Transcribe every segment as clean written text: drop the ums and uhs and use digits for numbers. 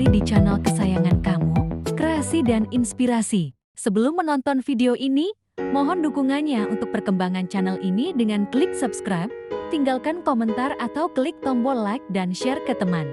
kembali di channel kesayangan kamu, Kreasi dan Inspirasi. Sebelum menonton video ini, mohon dukungannya untuk perkembangan channel ini dengan klik subscribe, tinggalkan komentar atau klik tombol like dan share ke teman.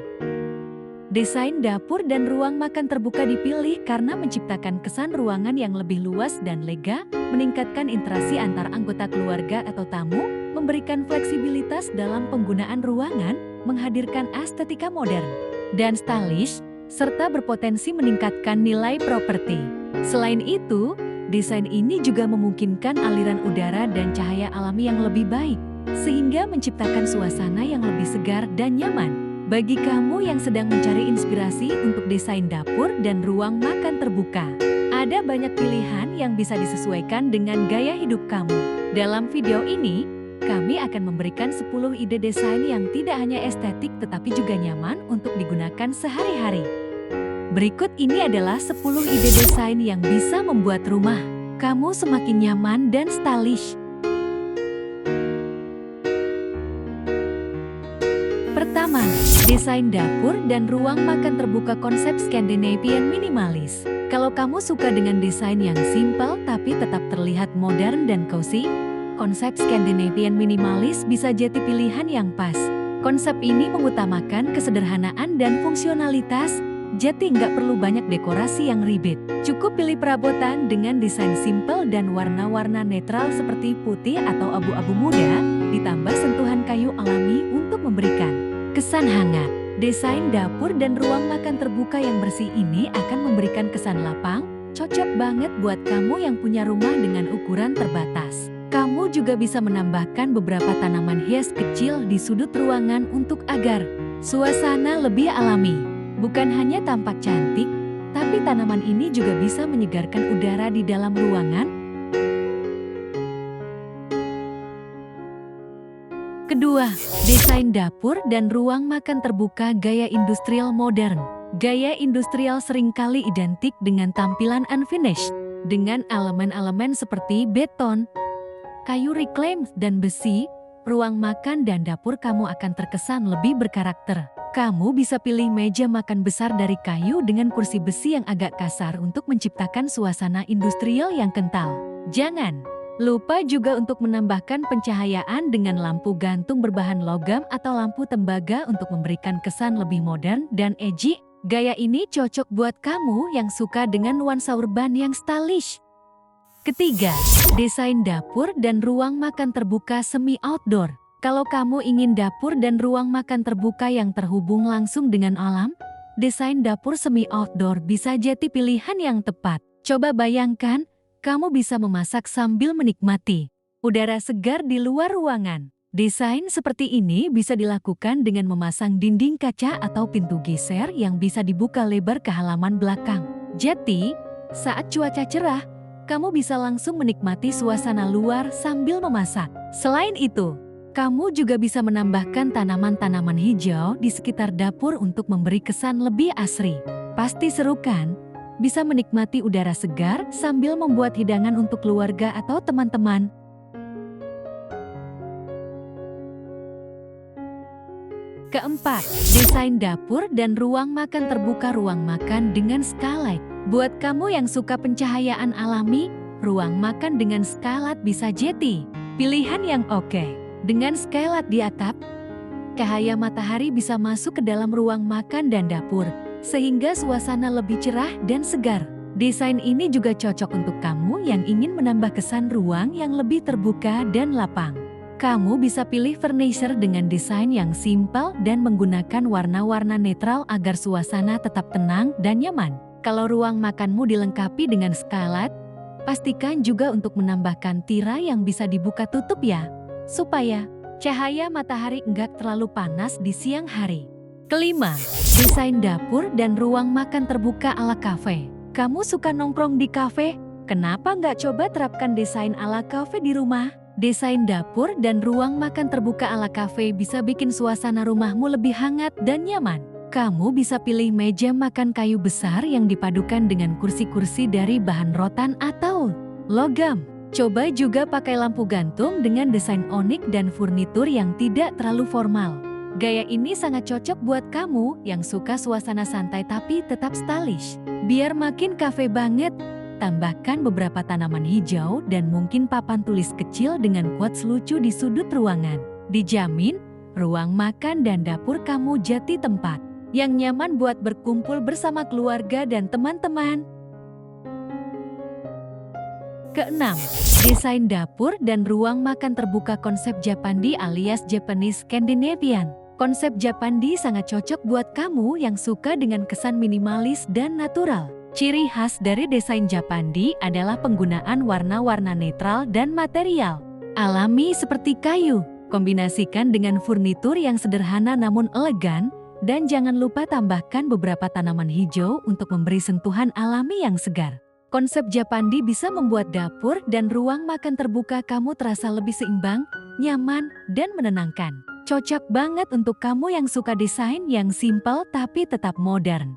Desain dapur dan ruang makan terbuka dipilih karena menciptakan kesan ruangan yang lebih luas dan lega, meningkatkan interaksi antar anggota keluarga atau tamu, memberikan fleksibilitas dalam penggunaan ruangan, menghadirkan estetika modern dan stylish, serta berpotensi meningkatkan nilai properti. Selain itu, desain ini juga memungkinkan aliran udara dan cahaya alami yang lebih baik, sehingga menciptakan suasana yang lebih segar dan nyaman. Bagi kamu yang sedang mencari inspirasi untuk desain dapur dan ruang makan terbuka, ada banyak pilihan yang bisa disesuaikan dengan gaya hidup kamu. Dalam video ini, kami akan memberikan 10 ide desain yang tidak hanya estetik tetapi juga nyaman untuk digunakan sehari-hari. Berikut ini adalah 10 ide desain yang bisa membuat rumah kamu semakin nyaman dan stylish. Pertama, desain dapur dan ruang makan terbuka konsep Scandinavian minimalis. Kalau kamu suka dengan desain yang simpel tapi tetap terlihat modern dan cozy, konsep Scandinavian minimalis bisa jadi pilihan yang pas. Konsep ini mengutamakan kesederhanaan dan fungsionalitas, jadi nggak perlu banyak dekorasi yang ribet. Cukup pilih perabotan dengan desain simpel dan warna-warna netral seperti putih atau abu-abu muda, ditambah sentuhan kayu alami untuk memberikan kesan hangat. Desain dapur dan ruang makan terbuka yang bersih ini akan memberikan kesan lapang, cocok banget buat kamu yang punya rumah dengan ukuran terbatas. Kamu juga bisa menambahkan beberapa tanaman hias kecil di sudut ruangan untuk agar suasana lebih alami. Bukan hanya tampak cantik, tapi tanaman ini juga bisa menyegarkan udara di dalam ruangan. Kedua, desain dapur dan ruang makan terbuka gaya industrial modern. Gaya industrial seringkali identik dengan tampilan unfinished, dengan elemen-elemen seperti beton, kayu reclaimed dan besi. Ruang makan dan dapur kamu akan terkesan lebih berkarakter. Kamu bisa pilih meja makan besar dari kayu dengan kursi besi yang agak kasar untuk menciptakan suasana industrial yang kental. Jangan lupa juga untuk menambahkan pencahayaan dengan lampu gantung berbahan logam atau lampu tembaga untuk memberikan kesan lebih modern dan edgy. Gaya ini cocok buat kamu yang suka dengan nuansa urban yang stylish. Ketiga, desain dapur dan ruang makan terbuka semi-outdoor. Kalau kamu ingin dapur dan ruang makan terbuka yang terhubung langsung dengan alam, desain dapur semi-outdoor bisa jadi pilihan yang tepat. Coba bayangkan, kamu bisa memasak sambil menikmati udara segar di luar ruangan. Desain seperti ini bisa dilakukan dengan memasang dinding kaca atau pintu geser yang bisa dibuka lebar ke halaman belakang. Jadi, saat cuaca cerah, kamu bisa langsung menikmati suasana luar sambil memasak. Selain itu, kamu juga bisa menambahkan tanaman-tanaman hijau di sekitar dapur untuk memberi kesan lebih asri. Pasti seru kan? Bisa menikmati udara segar sambil membuat hidangan untuk keluarga atau teman-teman. Keempat, desain dapur dan ruang makan terbuka ruang makan dengan skylight. Buat kamu yang suka pencahayaan alami, ruang makan dengan skylight bisa jadi pilihan yang oke. Dengan skylight di atap, cahaya matahari bisa masuk ke dalam ruang makan dan dapur, sehingga suasana lebih cerah dan segar. Desain ini juga cocok untuk kamu yang ingin menambah kesan ruang yang lebih terbuka dan lapang. Kamu bisa pilih furniture dengan desain yang simpel dan menggunakan warna-warna netral agar suasana tetap tenang dan nyaman. Kalau ruang makanmu dilengkapi dengan skylight, pastikan juga untuk menambahkan tirai yang bisa dibuka tutup ya, supaya cahaya matahari enggak terlalu panas di siang hari. Kelima, desain dapur dan ruang makan terbuka ala kafe. Kamu suka nongkrong di kafe? Kenapa nggak coba terapkan desain ala kafe di rumah? Desain dapur dan ruang makan terbuka ala kafe bisa bikin suasana rumahmu lebih hangat dan nyaman. Kamu bisa pilih meja makan kayu besar yang dipadukan dengan kursi-kursi dari bahan rotan atau logam. Coba juga pakai lampu gantung dengan desain unik dan furnitur yang tidak terlalu formal. Gaya ini sangat cocok buat kamu yang suka suasana santai tapi tetap stylish. Biar makin cafe banget, tambahkan beberapa tanaman hijau dan mungkin papan tulis kecil dengan quotes lucu di sudut ruangan. Dijamin, ruang makan dan dapur kamu jadi tempat yang nyaman buat berkumpul bersama keluarga dan teman-teman. Keenam, desain dapur dan ruang makan terbuka konsep Japandi alias Japanese Scandinavian. Konsep Japandi sangat cocok buat kamu yang suka dengan kesan minimalis dan natural. Ciri khas dari desain Japandi adalah penggunaan warna-warna netral dan material alami seperti kayu. Kombinasikan dengan furnitur yang sederhana namun elegan, dan jangan lupa tambahkan beberapa tanaman hijau untuk memberi sentuhan alami yang segar. Konsep Japandi bisa membuat dapur dan ruang makan terbuka kamu terasa lebih seimbang, nyaman, dan menenangkan. Cocok banget untuk kamu yang suka desain yang simpel tapi tetap modern.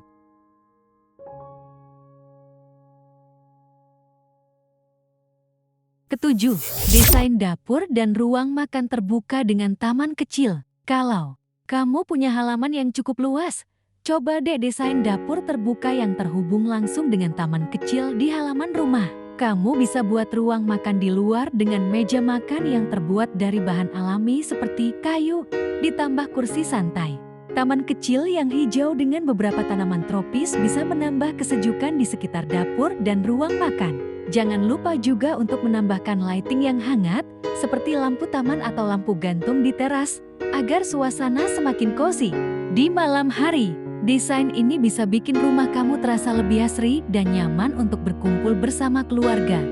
Ketujuh, desain dapur dan ruang makan terbuka dengan taman kecil. Kalau kamu punya halaman yang cukup luas, coba deh desain dapur terbuka yang terhubung langsung dengan taman kecil di halaman rumah. Kamu bisa buat ruang makan di luar dengan meja makan yang terbuat dari bahan alami seperti kayu, ditambah kursi santai. Taman kecil yang hijau dengan beberapa tanaman tropis bisa menambah kesejukan di sekitar dapur dan ruang makan. Jangan lupa juga untuk menambahkan lighting yang hangat, seperti lampu taman atau lampu gantung di teras, agar suasana semakin cozy. Di malam hari, desain ini bisa bikin rumah kamu terasa lebih asri dan nyaman untuk berkumpul bersama keluarga.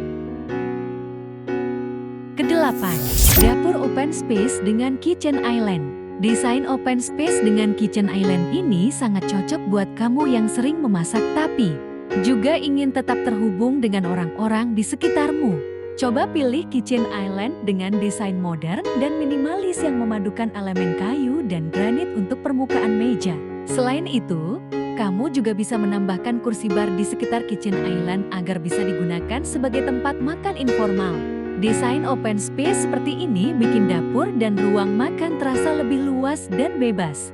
Kedelapan, dapur open space dengan kitchen island. Desain open space dengan kitchen island ini sangat cocok buat kamu yang sering memasak tapi juga ingin tetap terhubung dengan orang-orang di sekitarmu. Coba pilih kitchen island dengan desain modern dan minimalis yang memadukan elemen kayu dan granit untuk permukaan meja. Selain itu, kamu juga bisa menambahkan kursi bar di sekitar kitchen island agar bisa digunakan sebagai tempat makan informal. Desain open space seperti ini bikin dapur dan ruang makan terasa lebih luas dan bebas.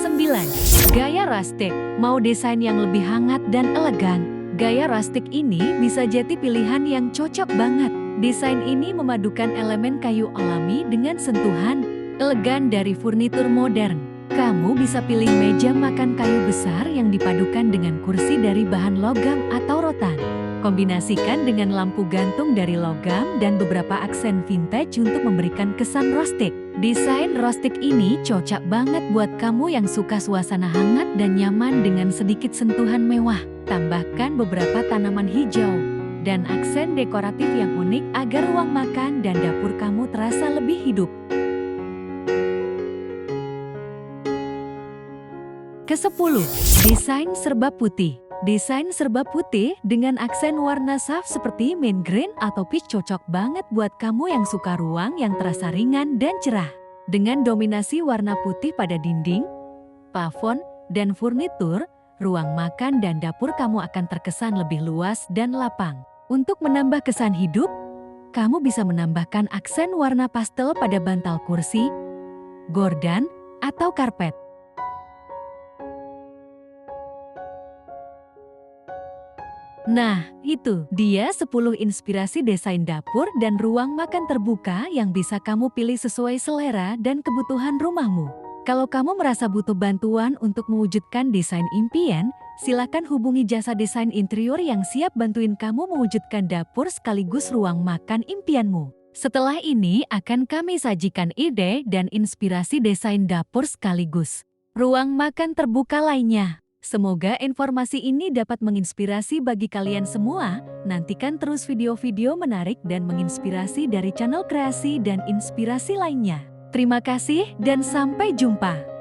Kesembilan, gaya rustic. Mau desain yang lebih hangat dan elegan? Gaya rustic ini bisa jadi pilihan yang cocok banget. Desain ini memadukan elemen kayu alami dengan sentuhan elegan dari furnitur modern. Kamu bisa pilih meja makan kayu besar yang dipadukan dengan kursi dari bahan logam atau rotan. Kombinasikan dengan lampu gantung dari logam dan beberapa aksen vintage untuk memberikan kesan rustic. Desain rustic ini cocok banget buat kamu yang suka suasana hangat dan nyaman dengan sedikit sentuhan mewah. Tambahkan beberapa tanaman hijau dan aksen dekoratif yang unik agar ruang makan dan dapur kamu terasa lebih hidup. Kesepuluh, desain serba putih. Desain serba putih dengan aksen warna soft seperti mint green atau peach cocok banget buat kamu yang suka ruang yang terasa ringan dan cerah. Dengan dominasi warna putih pada dinding, plafon, dan furnitur, ruang makan dan dapur kamu akan terkesan lebih luas dan lapang. Untuk menambah kesan hidup, kamu bisa menambahkan aksen warna pastel pada bantal kursi, gorden, atau karpet. Nah, itu dia 10 inspirasi desain dapur dan ruang makan terbuka yang bisa kamu pilih sesuai selera dan kebutuhan rumahmu. Kalau kamu merasa butuh bantuan untuk mewujudkan desain impian, silakan hubungi jasa desain interior yang siap bantuin kamu mewujudkan dapur sekaligus ruang makan impianmu. Setelah ini akan kami sajikan ide dan inspirasi desain dapur sekaligus ruang makan terbuka lainnya. Semoga informasi ini dapat menginspirasi bagi kalian semua. Nantikan terus video-video menarik dan menginspirasi dari channel kreasi dan inspirasi lainnya. Terima kasih dan sampai jumpa.